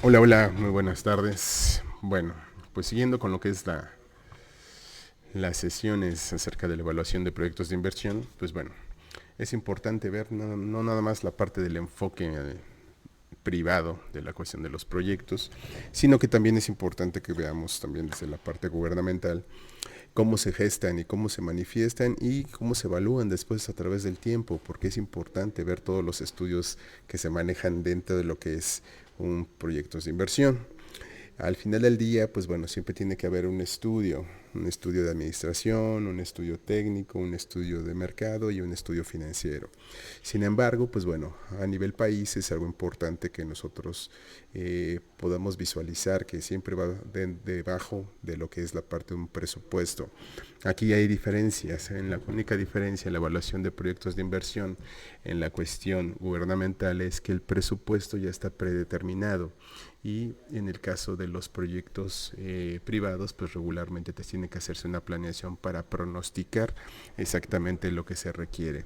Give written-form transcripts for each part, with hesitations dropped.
Hola, hola, muy buenas tardes. Bueno, pues siguiendo con lo que es las sesiones acerca de la evaluación de proyectos de inversión, pues bueno, es importante ver no nada más la parte del enfoque privado de la cuestión de los proyectos, sino que también es importante que veamos también desde la parte gubernamental cómo se gestan y cómo se manifiestan y cómo se evalúan después a través del tiempo, porque es importante ver todos los estudios que se manejan dentro de lo que es un proyecto de inversión. Al final del día, pues bueno, siempre tiene que haber un estudio de administración, un estudio técnico, un estudio de mercado y un estudio financiero. Sin embargo, pues bueno, a nivel país es algo importante que nosotros podamos visualizar que siempre va debajo de lo que es la parte de un presupuesto. Aquí hay diferencias, en la única diferencia en la evaluación de proyectos de inversión en la cuestión gubernamental es que el presupuesto ya está predeterminado y en el caso de los proyectos privados pues regularmente te tiene que hacerse una planeación para pronosticar exactamente lo que se requiere.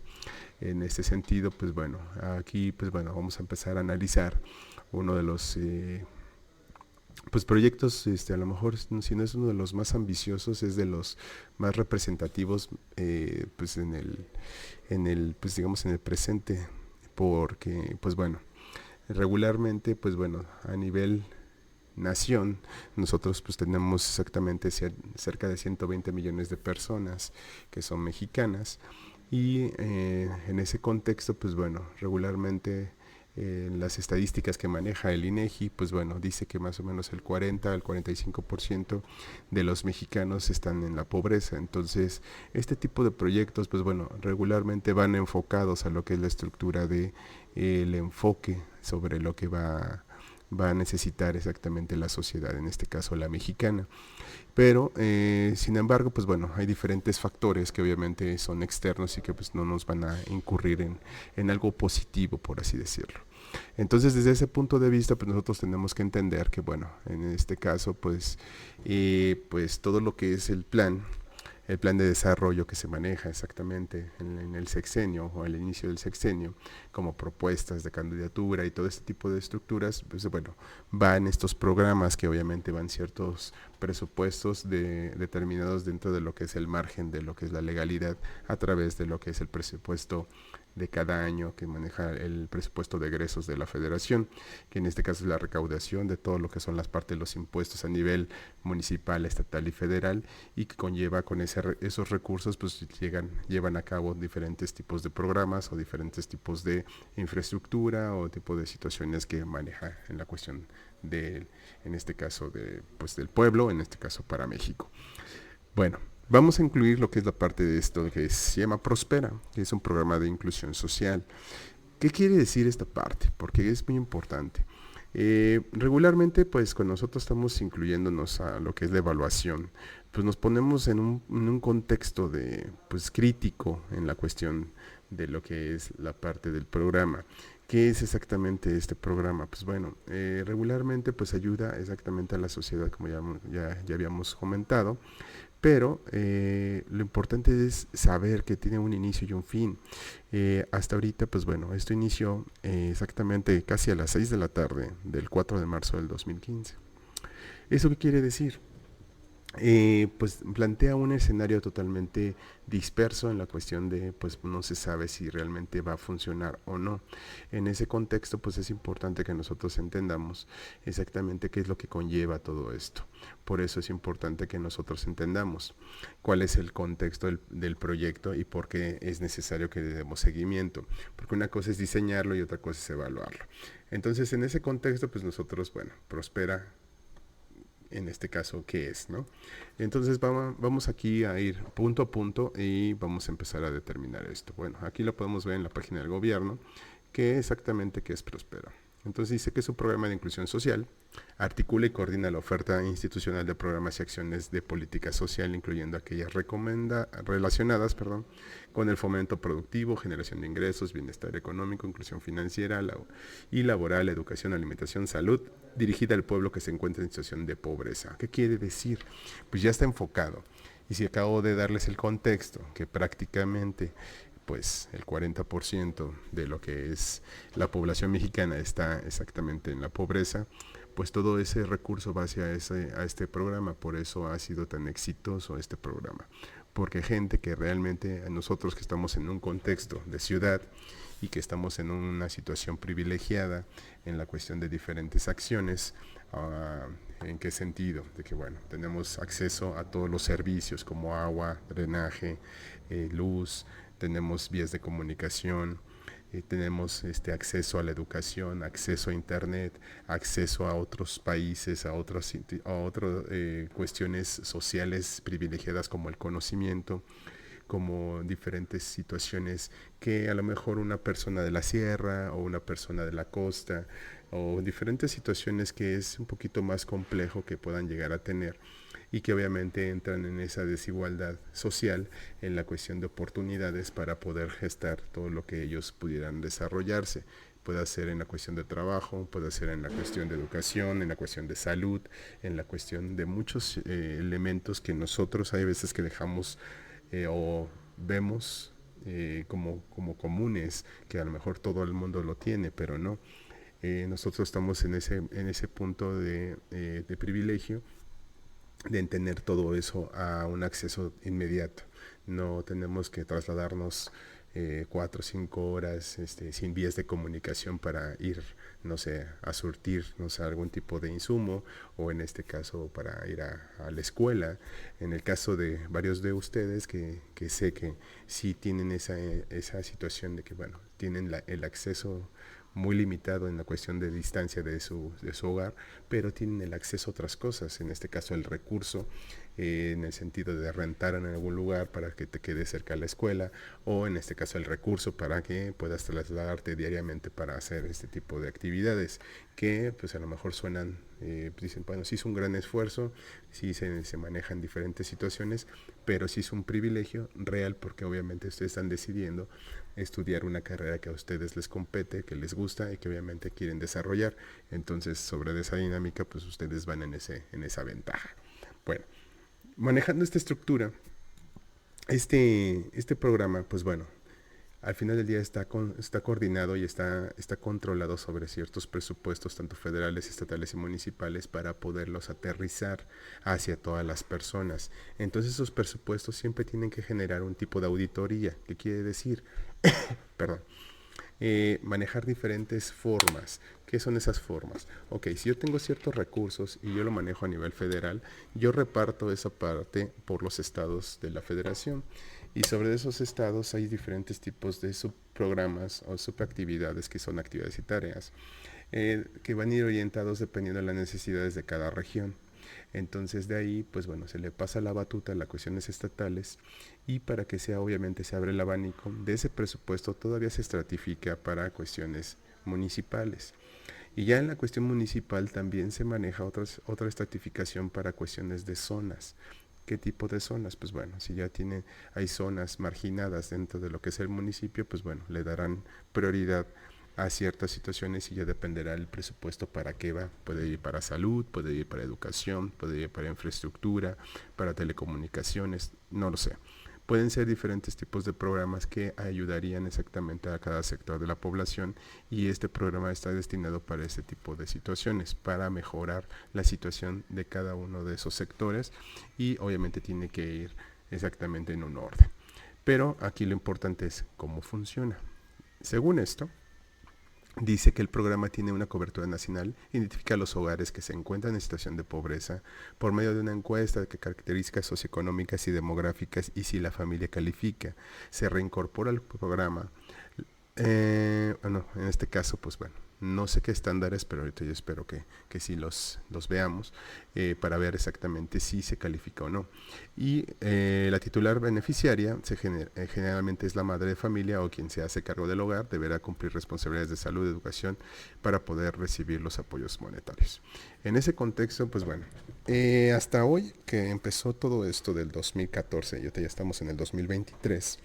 En este sentido pues bueno, aquí pues bueno, vamos a empezar a analizar uno de los pues proyectos, a lo mejor si no es uno de los más ambiciosos, es de los más representativos, pues pues digamos en el presente, porque, pues bueno, regularmente, pues bueno, a nivel nación, nosotros pues tenemos exactamente cerca de 120 millones de personas que son mexicanas y en ese contexto, pues bueno, regularmente en las estadísticas que maneja el INEGI, pues bueno, dice que más o menos el 40 al 45% de los mexicanos están en la pobreza. Entonces, este tipo de proyectos, pues bueno, regularmente van enfocados a lo que es la estructura de el enfoque sobre lo que va a necesitar exactamente la sociedad, en este caso la mexicana. Pero, sin embargo, pues bueno, hay diferentes factores que obviamente son externos y que pues no nos van a incurrir en algo positivo, por así decirlo. Entonces, desde ese punto de vista, pues nosotros tenemos que entender que, bueno, en este caso, pues todo lo que es el plan de desarrollo que se maneja exactamente en el sexenio o al inicio del sexenio, como propuestas de candidatura y todo este tipo de estructuras, pues bueno, van estos programas que obviamente van ciertos presupuestos determinados dentro de lo que es el margen de lo que es la legalidad a través de lo que es el presupuesto de cada año que maneja el presupuesto de egresos de la federación, que en este caso es la recaudación de todo lo que son las partes de los impuestos a nivel municipal, estatal y federal, y que conlleva con esos recursos pues llevan a cabo diferentes tipos de programas o diferentes tipos de infraestructura o tipo de situaciones que maneja en la cuestión de, en este caso pues del pueblo, en este caso para México. Bueno, vamos a incluir lo que es la parte de esto que se llama Prospera, que es un programa de inclusión social. ¿Qué quiere decir esta parte? Porque es muy importante. Regularmente, pues cuando nosotros estamos incluyéndonos a lo que es la evaluación, pues nos ponemos en un contexto de, pues crítico en la cuestión de lo que es la parte del programa. ¿Qué es exactamente este programa? Pues bueno, regularmente pues ayuda exactamente a la sociedad, como ya habíamos comentado, pero lo importante es saber que tiene un inicio y un fin. Hasta ahorita, pues bueno, esto inició exactamente casi a las 6 de la tarde del 4 de marzo del 2015. ¿Eso qué quiere decir? Pues plantea un escenario totalmente disperso en la cuestión de pues no se sabe si realmente va a funcionar o no. En ese contexto pues es importante que nosotros entendamos exactamente qué es lo que conlleva todo esto. Por eso es importante que nosotros entendamos cuál es el contexto del proyecto y por qué es necesario que le demos seguimiento, porque una cosa es diseñarlo y otra cosa es evaluarlo. Entonces en ese contexto pues nosotros, bueno, Prospera en este caso qué es, ¿no? Entonces vamos aquí a ir punto a punto y vamos a empezar a determinar esto. Bueno, aquí lo podemos ver en la página del gobierno, que exactamente qué es Prospera. Entonces dice que es un programa de inclusión social, articula y coordina la oferta institucional de programas y acciones de política social, incluyendo aquellas relacionadas con el fomento productivo, generación de ingresos, bienestar económico, inclusión financiera y laboral, educación, alimentación, salud, dirigida al pueblo que se encuentra en situación de pobreza. ¿Qué quiere decir? Pues ya está enfocado. Y si acabo de darles el contexto, que prácticamente pues el 40% de lo que es la población mexicana está exactamente en la pobreza, pues todo ese recurso va hacia a este programa. Por eso ha sido tan exitoso este programa, porque gente que realmente, nosotros que estamos en un contexto de ciudad y que estamos en una situación privilegiada en la cuestión de diferentes acciones, ¿en qué sentido? De que, bueno, tenemos acceso a todos los servicios como agua, drenaje, luz, tenemos vías de comunicación, tenemos acceso a la educación, acceso a internet, acceso a otros países, a otras cuestiones sociales privilegiadas como el conocimiento, como diferentes situaciones que a lo mejor una persona de la sierra o una persona de la costa o diferentes situaciones que es un poquito más complejo que puedan llegar a tener y que obviamente entran en esa desigualdad social en la cuestión de oportunidades para poder gestar todo lo que ellos pudieran desarrollarse. Puede ser en la cuestión de trabajo, puede ser en la cuestión de educación, en la cuestión de salud, en la cuestión de muchos elementos que nosotros hay veces que dejamos o vemos como comunes, que a lo mejor todo el mundo lo tiene, pero no. Nosotros estamos en ese punto de privilegio de tener todo eso a un acceso inmediato. No tenemos que trasladarnos 4 o 5 horas sin vías de comunicación para ir, no sé, a surtir, no sé, algún tipo de insumo, o en este caso para ir a la escuela. En el caso de varios de ustedes que sé que sí tienen esa situación de que, bueno, tienen el acceso muy limitado en la cuestión de distancia de su hogar, pero tienen el acceso a otras cosas, en este caso el recurso, en el sentido de rentar en algún lugar para que te quede cerca de la escuela, o en este caso el recurso para que puedas trasladarte diariamente para hacer este tipo de actividades, que pues a lo mejor suenan, dicen, bueno, sí es un gran esfuerzo, sí se manejan diferentes situaciones, pero sí es un privilegio real porque obviamente ustedes están decidiendo estudiar una carrera que a ustedes les compete, que les gusta y que obviamente quieren desarrollar. Entonces, sobre esa dinámica, pues ustedes van en esa ventaja. Bueno, manejando esta estructura, este programa, pues bueno, al final del día está coordinado y está controlado sobre ciertos presupuestos, tanto federales, estatales y municipales, para poderlos aterrizar hacia todas las personas. Entonces esos presupuestos siempre tienen que generar un tipo de auditoría. ¿Qué quiere decir? Perdón. Manejar diferentes formas. ¿Qué son esas formas? Ok, si yo tengo ciertos recursos y yo lo manejo a nivel federal, yo reparto esa parte por los estados de la federación. Y sobre esos estados hay diferentes tipos de subprogramas o subactividades que son actividades y tareas que van a ir orientados dependiendo de las necesidades de cada región. Entonces de ahí, pues bueno, se le pasa la batuta a las cuestiones estatales y para que sea, obviamente se abre el abanico de ese presupuesto, todavía se estratifica para cuestiones municipales. Y ya en la cuestión municipal también se maneja otra estratificación para cuestiones de zonas. ¿Qué tipo de zonas? Pues bueno, si ya hay zonas marginadas dentro de lo que es el municipio, pues bueno, le darán prioridad a ciertas situaciones y ya dependerá el presupuesto para qué va. Puede ir para salud, puede ir para educación, puede ir para infraestructura, para telecomunicaciones, no lo sé. Pueden ser diferentes tipos de programas que ayudarían exactamente a cada sector de la población y este programa está destinado para este tipo de situaciones, para mejorar la situación de cada uno de esos sectores y obviamente tiene que ir exactamente en un orden. Pero aquí lo importante es cómo funciona. Según esto, dice que el programa tiene una cobertura nacional, identifica los hogares que se encuentran en situación de pobreza por medio de una encuesta de características socioeconómicas y demográficas y si la familia califica, se reincorpora al programa. Bueno, en este caso, pues bueno, no sé qué estándares, pero ahorita yo espero que sí los veamos para ver exactamente si se califica o no. Y la titular beneficiaria generalmente es la madre de familia o quien se hace cargo del hogar, deberá cumplir responsabilidades de salud y educación para poder recibir los apoyos monetarios. En ese contexto, pues bueno, hasta hoy que empezó todo esto del 2014, y ahorita ya estamos en el 2023,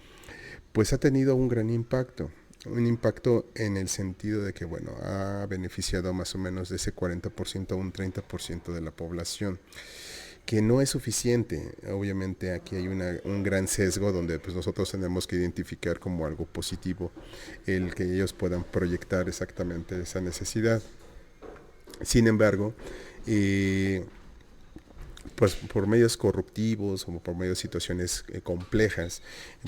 pues ha tenido un gran impacto. Un impacto en el sentido de que, bueno, ha beneficiado más o menos de ese 40% a un 30% de la población, que no es suficiente. Obviamente aquí hay un gran sesgo donde pues nosotros tenemos que identificar como algo positivo el que ellos puedan proyectar exactamente esa necesidad. Sin embargo, eh, pues por medios corruptivos o por medio de situaciones complejas,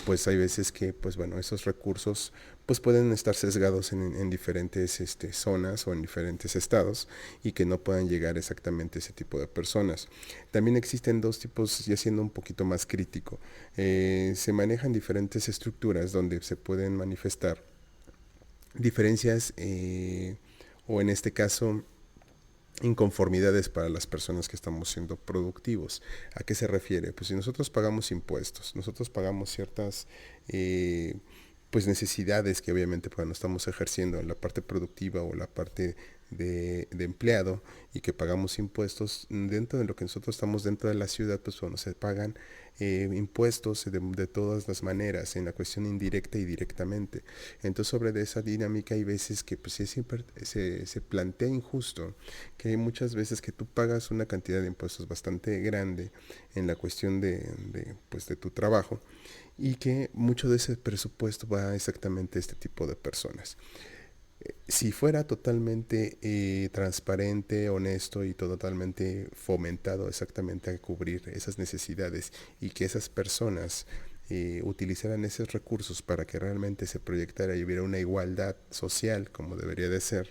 pues hay veces que, pues bueno, esos recursos pues pueden estar sesgados en diferentes zonas o en diferentes estados y que no puedan llegar exactamente a ese tipo de personas. También existen dos tipos, ya siendo un poquito más crítico, se manejan diferentes estructuras donde se pueden manifestar diferencias o en este caso inconformidades para las personas que estamos siendo productivos. ¿A qué se refiere? Pues si nosotros pagamos impuestos, nosotros pagamos ciertas pues necesidades que obviamente cuando estamos ejerciendo en la parte productiva o la parte de empleado y que pagamos impuestos dentro de lo que nosotros estamos dentro de la ciudad, pues bueno, se pagan impuestos de todas las maneras, en la cuestión indirecta y directamente. Entonces sobre de esa dinámica hay veces que pues siempre se plantea injusto, que hay muchas veces que tú pagas una cantidad de impuestos bastante grande en la cuestión pues de tu trabajo y que mucho de ese presupuesto va exactamente a este tipo de personas. Si fuera totalmente transparente, honesto y totalmente fomentado exactamente a cubrir esas necesidades y que esas personas utilizaran esos recursos para que realmente se proyectara y hubiera una igualdad social como debería de ser,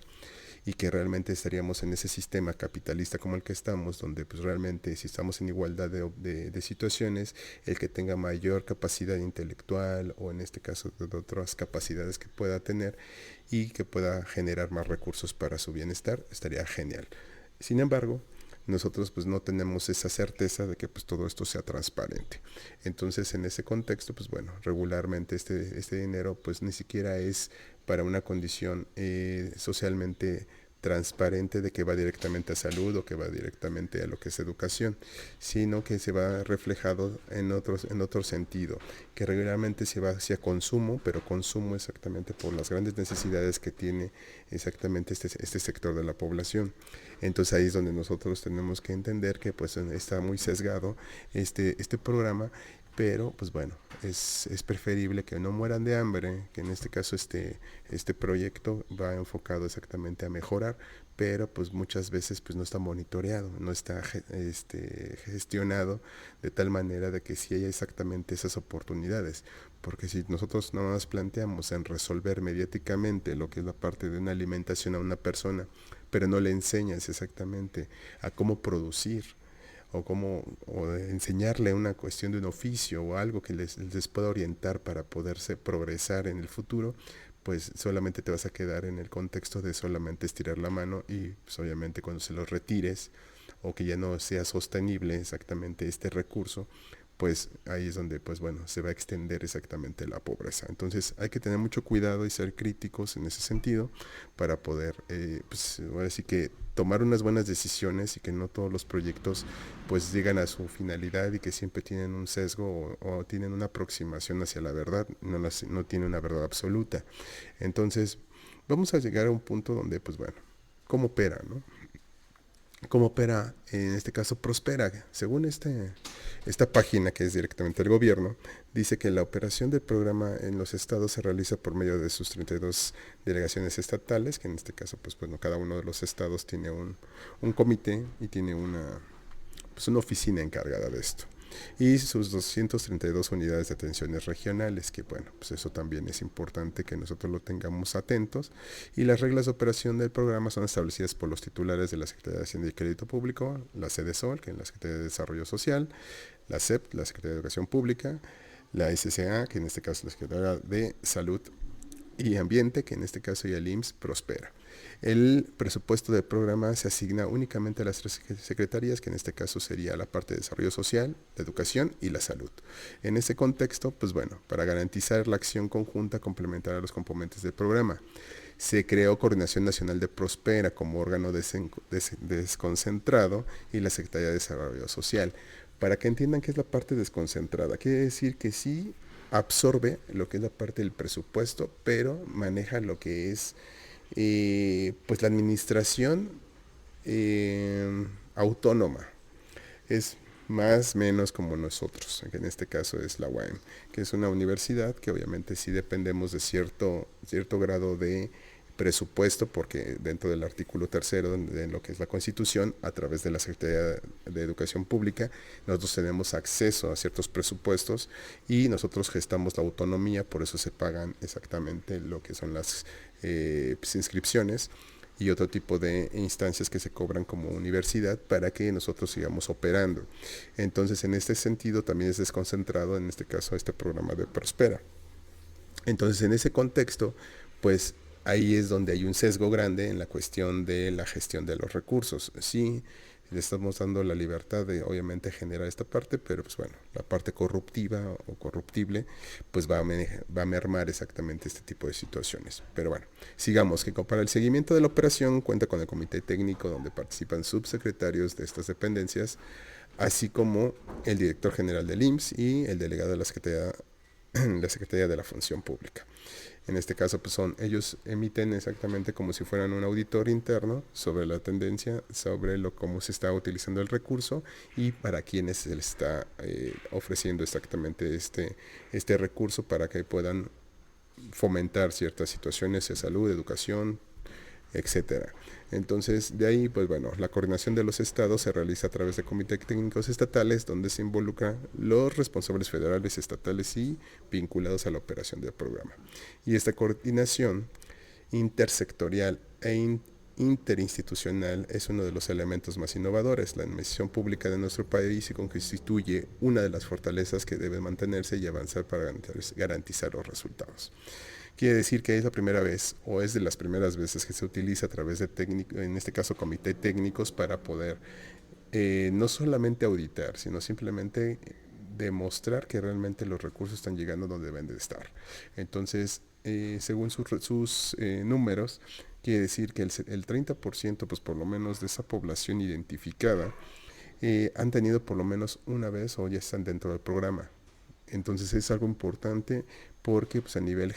y que realmente estaríamos en ese sistema capitalista como el que estamos, donde pues realmente si estamos en igualdad de situaciones, el que tenga mayor capacidad intelectual o en este caso de otras capacidades que pueda tener y que pueda generar más recursos para su bienestar, estaría genial. Sin embargo, nosotros pues no tenemos esa certeza de que pues todo esto sea transparente. Entonces en ese contexto pues bueno, regularmente este dinero pues ni siquiera es para una condición socialmente transparente de que va directamente a salud o que va directamente a lo que es educación, sino que se va reflejado en otro sentido, que regularmente se va hacia consumo, pero consumo exactamente por las grandes necesidades que tiene exactamente este sector de la población. Entonces ahí es donde nosotros tenemos que entender que pues está muy sesgado este programa, pero pues bueno, es preferible que no mueran de hambre, que en este caso este proyecto va enfocado exactamente a mejorar, pero pues muchas veces pues no está monitoreado, no está gestionado de tal manera de que sí haya exactamente esas oportunidades, porque si nosotros no nos planteamos en resolver mediáticamente lo que es la parte de una alimentación a una persona, pero no le enseñas exactamente a cómo producir, o enseñarle una cuestión de un oficio o algo que les pueda orientar para poderse progresar en el futuro, pues solamente te vas a quedar en el contexto de solamente estirar la mano y pues obviamente cuando se los retires o que ya no sea sostenible exactamente este recurso, pues ahí es donde pues bueno se va a extender exactamente la pobreza. Entonces hay que tener mucho cuidado y ser críticos en ese sentido para poder pues ahora sí que tomar unas buenas decisiones y que no todos los proyectos pues llegan a su finalidad y que siempre tienen un sesgo o tienen una aproximación hacia la verdad, no tiene una verdad absoluta. Entonces vamos a llegar a un punto donde pues bueno, ¿cómo opera, no? ¿Cómo opera? En este caso Prospera. Según esta página que es directamente del gobierno, dice que la operación del programa en los estados se realiza por medio de sus 32 delegaciones estatales, que en este caso pues bueno, cada uno de los estados tiene un comité y tiene pues una oficina encargada de esto. Y sus 232 unidades de atenciones regionales, que bueno, pues eso también es importante que nosotros lo tengamos atentos. Y las reglas de operación del programa son establecidas por los titulares de la Secretaría de Hacienda y Crédito Público, la CDSOL, que es la Secretaría de Desarrollo Social, la SEP, la Secretaría de Educación Pública, la SCA, que en este caso es la Secretaría de Salud y Ambiente, que en este caso ya el IMSS Prospera. El presupuesto del programa se asigna únicamente a las tres secretarías, que en este caso sería la parte de desarrollo social, la educación y la salud. En ese contexto, pues bueno, para garantizar la acción conjunta complementar a los componentes del programa, se creó Coordinación Nacional de Prospera como órgano desconcentrado y la Secretaría de Desarrollo Social. Para que entiendan qué es la parte desconcentrada, quiere decir que sí absorbe lo que es la parte del presupuesto, pero maneja lo que es pues la administración autónoma. Es más o menos como nosotros, que en este caso es la UAM, que es una universidad que obviamente sí dependemos de cierto grado de presupuesto, porque dentro del artículo tercero de lo que es la Constitución, a través de la Secretaría de Educación Pública, nosotros tenemos acceso a ciertos presupuestos y nosotros gestamos la autonomía, por eso se pagan exactamente lo que son las pues, inscripciones y otro tipo de instancias que se cobran como universidad para que nosotros sigamos operando. Entonces, en este sentido, también es desconcentrado, en este caso, este programa de Prospera. Entonces, en ese contexto, pues ahí es donde hay un sesgo grande en la cuestión de la gestión de los recursos. Sí, le estamos dando la libertad de, obviamente, generar esta parte, pero pues bueno, la parte corruptiva o corruptible, pues va a mermar exactamente este tipo de situaciones. Pero bueno, sigamos, que para el seguimiento de la operación cuenta con el comité técnico donde participan subsecretarios de estas dependencias, así como el director general del IMSS y el delegado de la Secretaría de la Función Pública. En este caso, pues ellos emiten exactamente como si fueran un auditor interno sobre la tendencia, sobre cómo se está utilizando el recurso y para quiénes se les está ofreciendo exactamente este recurso para que puedan fomentar ciertas situaciones de salud, educación, etcétera. Entonces, de ahí, pues bueno, la coordinación de los estados se realiza a través de comités técnicos estatales donde se involucran los responsables federales, estatales y vinculados a la operación del programa. Y esta coordinación intersectorial interinstitucional es uno de los elementos más innovadores. La administración pública de nuestro país constituye una de las fortalezas que debe mantenerse y avanzar para garantizar los resultados. Quiere decir que es la primera vez o es de las primeras veces que se utiliza a través de técnicos, en este caso comité técnicos, para poder no solamente auditar, sino simplemente demostrar que realmente los recursos están llegando donde deben de estar. Entonces, según sus números, quiere decir que el 30%, pues por lo menos de esa población identificada, han tenido por lo menos una vez o ya están dentro del programa. Entonces es algo importante porque pues, a nivel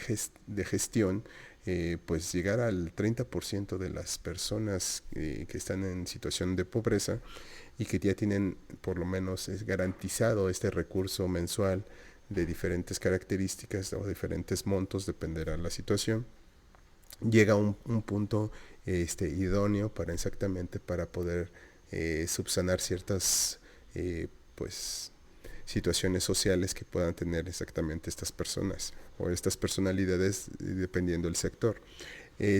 de gestión, pues llegar al 30% de las personas que están en situación de pobreza y que ya tienen por lo menos garantizado este recurso mensual de diferentes características o diferentes montos, dependerá la situación, llega a un punto idóneo para exactamente para poder subsanar ciertas pues situaciones sociales que puedan tener exactamente estas personas o estas personalidades dependiendo del sector.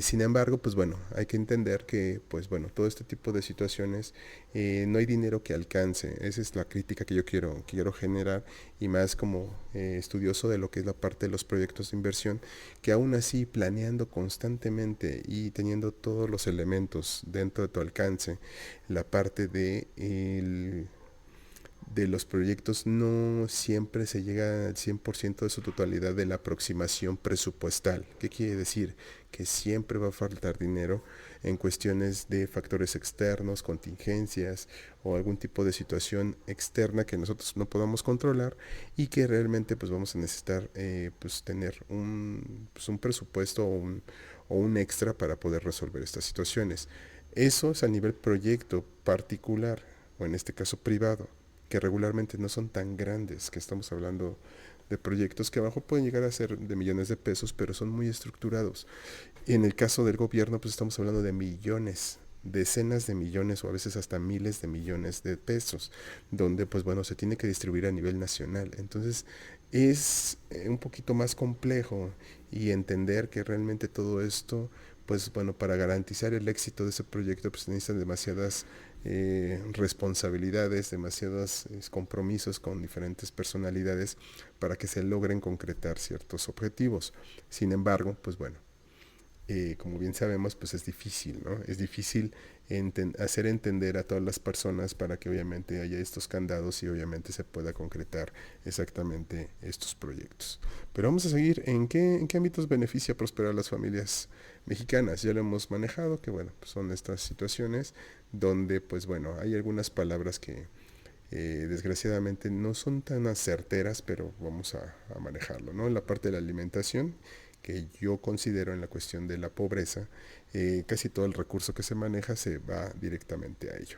Sin embargo, pues bueno, hay que entender que, pues bueno, todo este tipo de situaciones no hay dinero que alcance. Esa es la crítica que yo quiero generar y más como estudioso de lo que es la parte de los proyectos de inversión, que aún así planeando constantemente y teniendo todos los elementos dentro de tu alcance, la parte de los proyectos no siempre se llega al 100% de su totalidad de la aproximación presupuestal. ¿Qué quiere decir? Que siempre va a faltar dinero en cuestiones de factores externos, contingencias o algún tipo de situación externa que nosotros no podamos controlar y que realmente pues vamos a necesitar pues tener un presupuesto o un extra para poder resolver estas situaciones. Eso es a nivel proyecto particular o en este caso privado, que regularmente no son tan grandes, que estamos hablando de proyectos que abajo pueden llegar a ser de millones de pesos, pero son muy estructurados. Y en el caso del gobierno, pues estamos hablando de millones, decenas de millones o a veces hasta miles de millones de pesos, donde pues bueno, se tiene que distribuir a nivel nacional. Entonces es un poquito más complejo y entender que realmente todo esto, pues bueno, para garantizar el éxito de ese proyecto, pues necesitan demasiadas responsabilidades, demasiados compromisos con diferentes personalidades para que se logren concretar ciertos objetivos. Sin embargo, pues bueno, como bien sabemos, pues es difícil, ¿no? Es difícil hacer entender a todas las personas para que obviamente haya estos candados y obviamente se pueda concretar exactamente estos proyectos. Pero vamos a seguir en qué ámbitos beneficia prosperar a las familias mexicanas. Ya lo hemos manejado, que bueno, pues son estas situaciones donde pues bueno, hay algunas palabras que desgraciadamente no son tan certeras, pero vamos a manejarlo, ¿no? En la parte de la alimentación, que yo considero en la cuestión de la pobreza, casi todo el recurso que se maneja se va directamente a ello.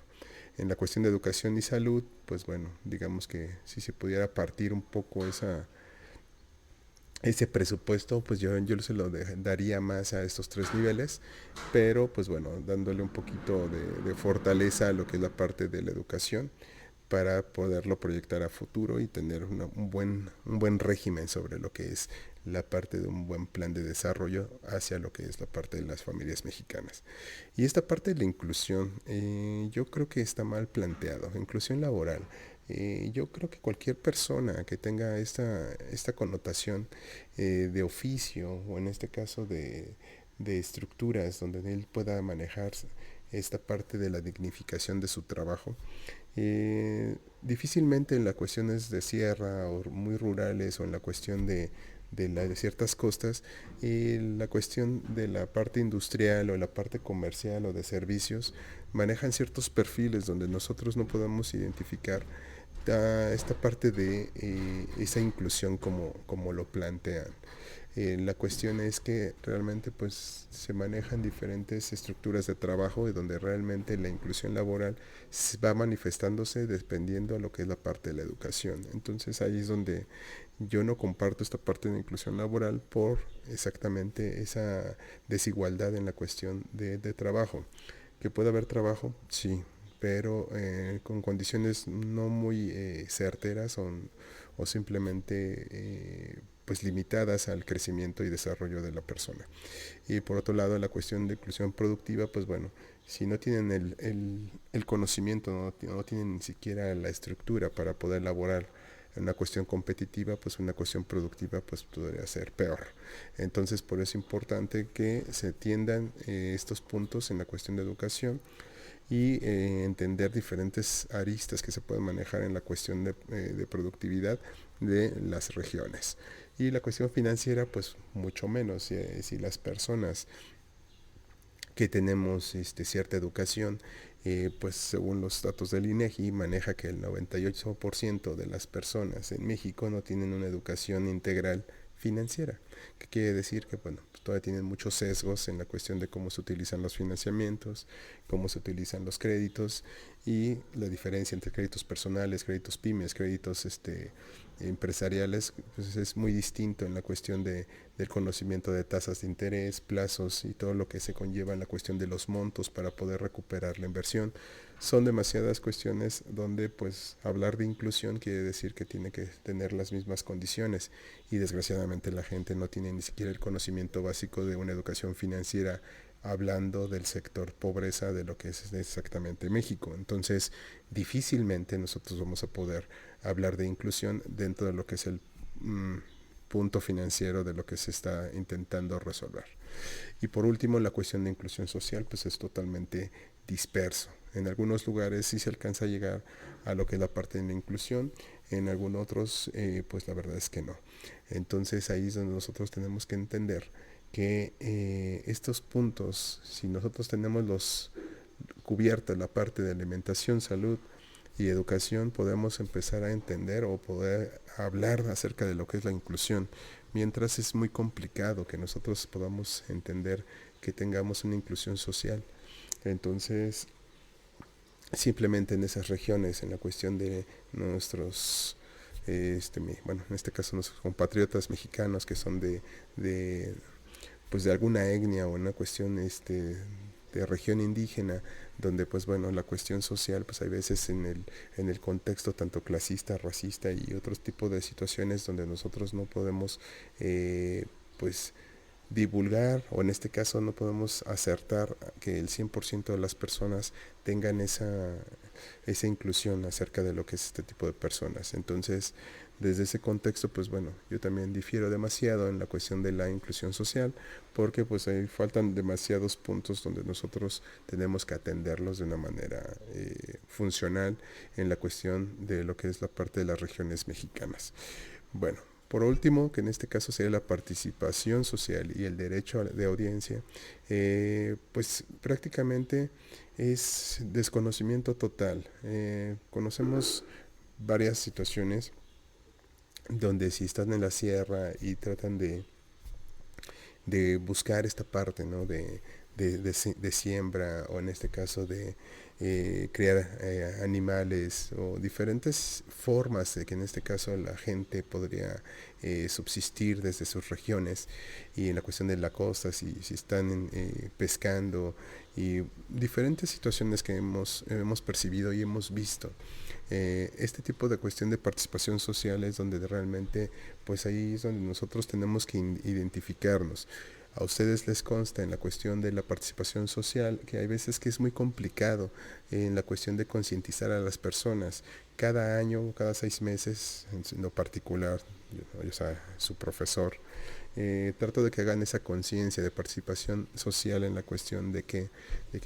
En la cuestión de educación y salud, pues bueno, digamos que si se pudiera partir un poco ese presupuesto, pues yo se lo daría más a estos tres niveles, pero pues bueno, dándole un poquito de fortaleza a lo que es la parte de la educación para poderlo proyectar a futuro y tener un buen régimen sobre lo que es la parte de un buen plan de desarrollo hacia lo que es la parte de las familias mexicanas. Y esta parte de la inclusión, yo creo que está mal planteado, inclusión laboral. Yo creo que cualquier persona que tenga esta connotación de oficio o en este caso de estructuras donde él pueda manejar esta parte de la dignificación de su trabajo, difícilmente en las cuestiones de sierra o muy rurales o en la cuestión de ciertas costas, la cuestión de la parte industrial o la parte comercial o de servicios manejan ciertos perfiles donde nosotros no podemos identificar esta parte de esa inclusión como lo plantean. La cuestión es que realmente pues se manejan diferentes estructuras de trabajo y donde realmente la inclusión laboral va manifestándose dependiendo a lo que es la parte de la educación. Entonces ahí es donde yo no comparto esta parte de inclusión laboral por exactamente esa desigualdad en la cuestión de trabajo. Que puede haber trabajo, sí, pero con condiciones no muy certeras o simplemente pues limitadas al crecimiento y desarrollo de la persona. Y por otro lado, la cuestión de inclusión productiva, pues bueno, si no tienen el conocimiento, no tienen ni siquiera la estructura para poder elaborar una cuestión competitiva, pues una cuestión productiva pues podría ser peor. Entonces por eso es importante que se atiendan estos puntos en la cuestión de educación y entender diferentes aristas que se pueden manejar en la cuestión de productividad de las regiones. Y la cuestión financiera, pues mucho menos, si las personas que tenemos cierta educación, pues según los datos del INEGI, maneja que el 98% de las personas en México no tienen una educación integral financiera, que quiere decir que bueno, pues todavía tienen muchos sesgos en la cuestión de cómo se utilizan los financiamientos, cómo se utilizan los créditos y la diferencia entre créditos personales, créditos pymes, créditos empresariales, pues es muy distinto en la cuestión del conocimiento de tasas de interés, plazos y todo lo que se conlleva en la cuestión de los montos para poder recuperar la inversión. Son demasiadas cuestiones donde pues hablar de inclusión quiere decir que tiene que tener las mismas condiciones y desgraciadamente la gente no tiene ni siquiera el conocimiento básico de una educación financiera hablando del sector pobreza de lo que es exactamente México. Entonces, difícilmente nosotros vamos a poder hablar de inclusión dentro de lo que es el punto financiero de lo que se está intentando resolver. Y por último, la cuestión de inclusión social pues es totalmente disperso. En algunos lugares sí se alcanza a llegar a lo que es la parte de la inclusión, en algunos otros pues la verdad es que no. Entonces ahí es donde nosotros tenemos que entender que estos puntos, si nosotros tenemos los cubierta la parte de alimentación, salud y educación, podemos empezar a entender o poder hablar acerca de lo que es la inclusión. Mientras es muy complicado que nosotros podamos entender que tengamos una inclusión social. Entonces, simplemente en esas regiones, en la cuestión de nuestros bueno, en este caso nuestros compatriotas mexicanos que son pues de alguna etnia o una cuestión de región indígena, donde pues bueno, la cuestión social pues hay veces en el contexto tanto clasista, racista y otros tipos de situaciones donde nosotros no podemos pues divulgar o en este caso no podemos acertar que el 100% de las personas tengan esa inclusión acerca de lo que es este tipo de personas. Entonces, desde ese contexto, pues bueno, yo también difiero demasiado en la cuestión de la inclusión social, porque pues ahí faltan demasiados puntos donde nosotros tenemos que atenderlos de una manera funcional en la cuestión de lo que es la parte de las regiones mexicanas. Bueno, por último, que en este caso sería la participación social y el derecho de audiencia, pues prácticamente es desconocimiento total. Conocemos varias situaciones donde si están en la sierra y tratan de buscar esta parte, ¿no? de siembra, o en este caso de criar animales, o diferentes formas de que en este caso la gente podría subsistir desde sus regiones, y en la cuestión de la costa, si están pescando, y diferentes situaciones que hemos percibido y hemos visto. Este tipo de cuestión de participación social es donde realmente, pues ahí es donde nosotros tenemos que identificarnos. A ustedes les consta en la cuestión de la participación social que hay veces que es muy complicado en la cuestión de concientizar a las personas. Cada año, cada 6 meses, en lo particular, yo sea, su profesor, trato de que hagan esa conciencia de participación social en la cuestión de que,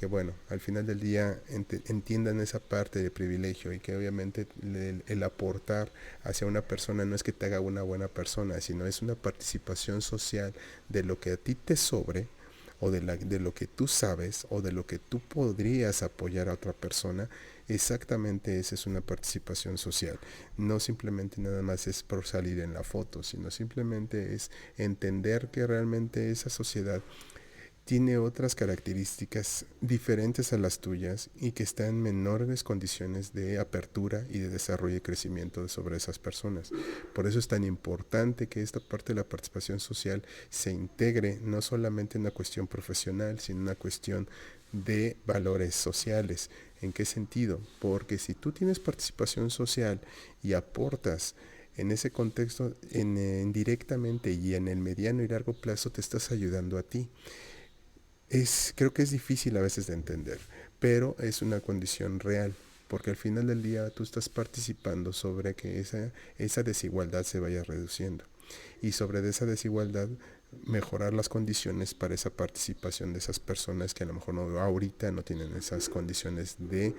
bueno, al final del día entiendan esa parte de privilegio, y que obviamente el aportar hacia una persona no es que te haga una buena persona, sino es una participación social de lo que a ti te sobre, o de lo que tú sabes, o de lo que tú podrías apoyar a otra persona. Exactamente, esa es una participación social. No simplemente nada más es por salir en la foto, sino simplemente es entender que realmente esa sociedad tiene otras características diferentes a las tuyas, y que está en menores condiciones de apertura y de desarrollo y crecimiento sobre esas personas. Por eso es tan importante que esta parte de la participación social se integre no solamente en una cuestión profesional, sino en una cuestión de valores sociales. ¿En qué sentido? Porque si tú tienes participación social y aportas en ese contexto, indirectamente y en el mediano y largo plazo, te estás ayudando a ti. Creo que es difícil a veces de entender, pero es una condición real, porque al final del día tú estás participando sobre que esa desigualdad se vaya reduciendo, y sobre esa desigualdad mejorar las condiciones para esa participación de esas personas que a lo mejor ahorita no tienen esas condiciones de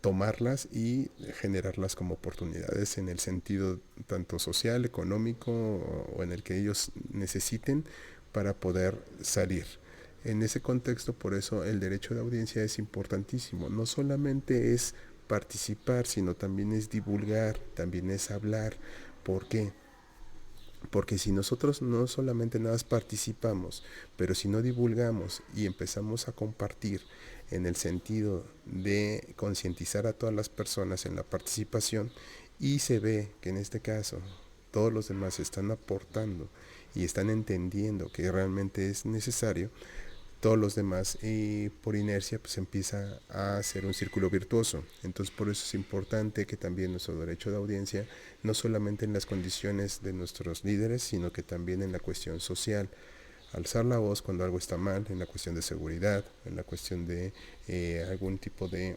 tomarlas y generarlas como oportunidades en el sentido tanto social, económico, o en el que ellos necesiten para poder salir. En ese contexto, por eso el derecho de audiencia es importantísimo. No solamente es participar, sino también es divulgar, también es hablar. ¿Por qué? Porque si nosotros no solamente nada más participamos, pero si no divulgamos y empezamos a compartir en el sentido de concientizar a todas las personas en la participación, y se ve que en este caso todos los demás están aportando y están entendiendo que realmente es necesario, todos los demás, y por inercia pues empieza a hacer un círculo virtuoso. Entonces por eso es importante que también nuestro derecho de audiencia, no solamente en las condiciones de nuestros líderes, sino que también en la cuestión social, alzar la voz cuando algo está mal, en la cuestión de seguridad, en la cuestión de algún tipo de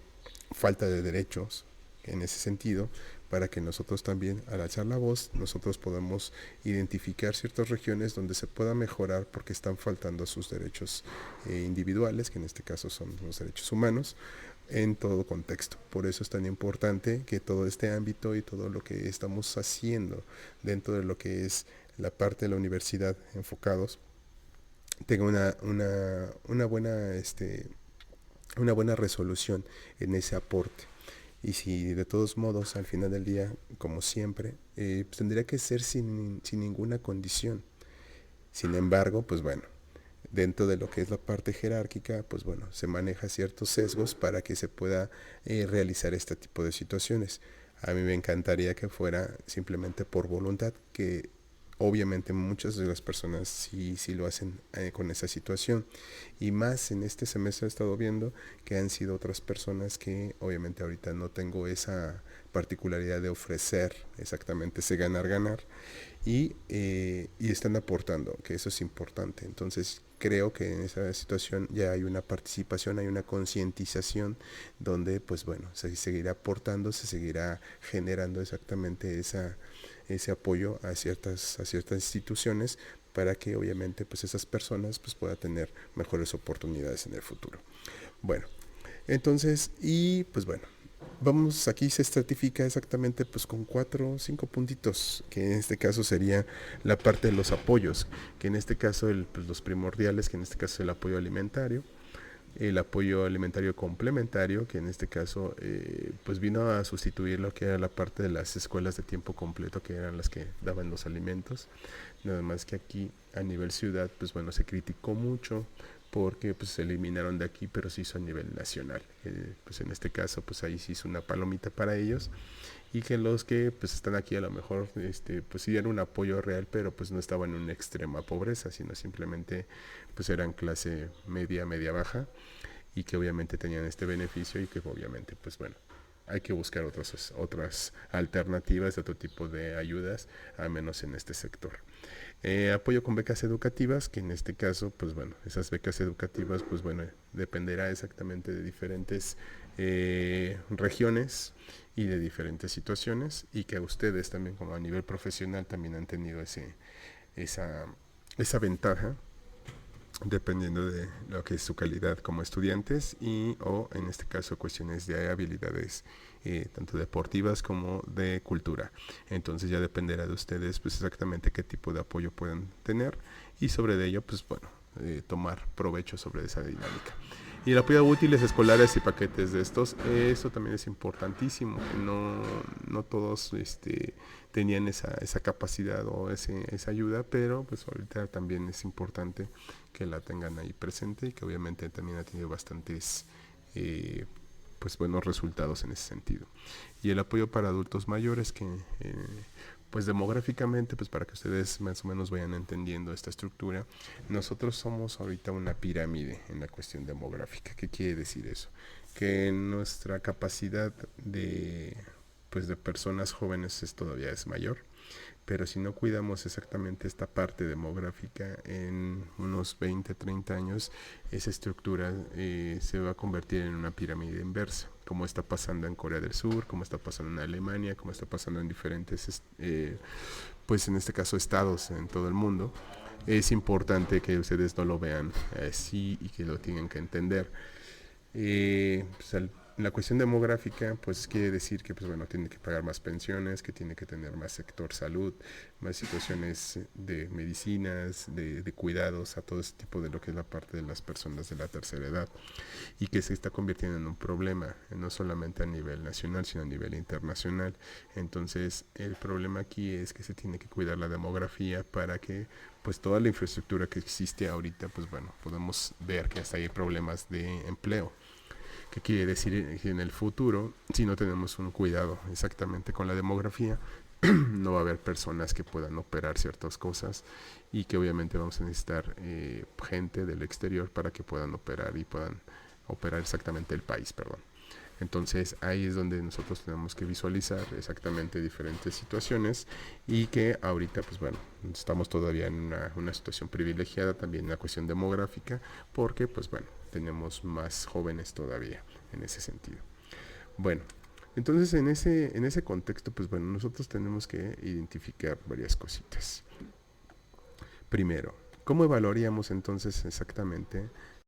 falta de derechos en ese sentido, para que nosotros también, al alzar la voz, nosotros podamos identificar ciertas regiones donde se pueda mejorar porque están faltando sus derechos individuales, que en este caso son los derechos humanos, en todo contexto. Por eso es tan importante que todo este ámbito y todo lo que estamos haciendo dentro de lo que es la parte de la universidad enfocados tenga una buena resolución en ese aporte. Y si de todos modos al final del día, como siempre, pues tendría que ser sin ninguna condición. Sin embargo, pues bueno, dentro de lo que es la parte jerárquica, pues bueno, se maneja ciertos sesgos para que se pueda realizar este tipo de situaciones. A mí me encantaría que fuera simplemente por voluntad, que obviamente muchas de las personas sí lo hacen con esa situación, y más en este semestre he estado viendo que han sido otras personas que obviamente ahorita no tengo esa particularidad de ofrecer exactamente ese ganar y están aportando, que eso es importante. Entonces creo que en esa situación ya hay una participación, hay una concientización donde pues bueno, se seguirá aportando, se seguirá generando exactamente ese apoyo a ciertas instituciones, para que obviamente pues esas personas pues puedan tener mejores oportunidades en el futuro. Bueno, entonces, y pues bueno, vamos, aquí se estratifica exactamente pues con 4 o 5 puntitos, que en este caso sería la parte de los apoyos, que en este caso pues los primordiales, que en este caso es el apoyo alimentario complementario, que en este caso pues vino a sustituir lo que era la parte de las escuelas de tiempo completo, que eran las que daban los alimentos. Nada más que aquí a nivel ciudad pues bueno, se criticó mucho porque pues se eliminaron de aquí, pero se hizo a nivel nacional. Pues en este caso, pues ahí se hizo una palomita para ellos, y que los que pues están aquí a lo mejor pues sí dieron un apoyo real, pero pues no estaban en una extrema pobreza, sino simplemente pues eran clase media, media baja, y que obviamente tenían este beneficio, y que obviamente pues bueno, hay que buscar otras alternativas de otro tipo de ayudas, al menos en este sector. Apoyo con becas educativas, que en este caso, pues bueno, esas becas educativas, pues bueno, dependerá exactamente de diferentes regiones y de diferentes situaciones, y que ustedes también como a nivel profesional también han tenido esa, esa ventaja, dependiendo de lo que es su calidad como estudiantes, y o en este caso cuestiones de habilidades tanto deportivas como de cultura. Entonces ya dependerá de ustedes pues exactamente qué tipo de apoyo pueden tener, y sobre de ello pues bueno, tomar provecho sobre esa dinámica. Y el apoyo a útiles escolares y paquetes de estos, eso también es importantísimo, que no todos tenían esa capacidad o esa ayuda, pero pues ahorita también es importante que la tengan ahí presente, y que obviamente también ha tenido bastantes pues buenos resultados en ese sentido. Y el apoyo para adultos mayores, que pues demográficamente, pues para que ustedes más o menos vayan entendiendo esta estructura, nosotros somos ahorita una pirámide en la cuestión demográfica. ¿Qué quiere decir eso? Que nuestra capacidad de personas jóvenes todavía es mayor, pero si no cuidamos exactamente esta parte demográfica, en unos 20, 30 años, esa estructura se va a convertir en una pirámide inversa, como está pasando en Corea del Sur, como está pasando en Alemania, como está pasando en diferentes, pues en este caso, estados en todo el mundo. Es importante que ustedes no lo vean así, y que lo tienen que entender. Pues la cuestión demográfica, pues quiere decir que pues bueno, tiene que pagar más pensiones, que tiene que tener más sector salud, más situaciones de medicinas, de cuidados a todo ese tipo de lo que es la parte de las personas de la tercera edad, y que se está convirtiendo en un problema, no solamente a nivel nacional, sino a nivel internacional. Entonces el problema aquí es que se tiene que cuidar la demografía, para que pues toda la infraestructura que existe ahorita, pues bueno, podemos ver que hasta hay problemas de empleo. ¿Qué quiere decir? Que en el futuro, si no tenemos un cuidado exactamente con la demografía, no va a haber personas que puedan operar ciertas cosas, y que obviamente vamos a necesitar gente del exterior para que puedan operar y puedan operar exactamente el país, perdón. Entonces ahí es donde nosotros tenemos que visualizar exactamente diferentes situaciones, y que ahorita pues bueno, estamos todavía en una situación privilegiada también en la cuestión demográfica, porque pues bueno, tenemos más jóvenes todavía en ese sentido. Bueno, entonces en ese contexto pues bueno, nosotros tenemos que identificar varias cositas. Primero, ¿cómo evaluaríamos entonces exactamente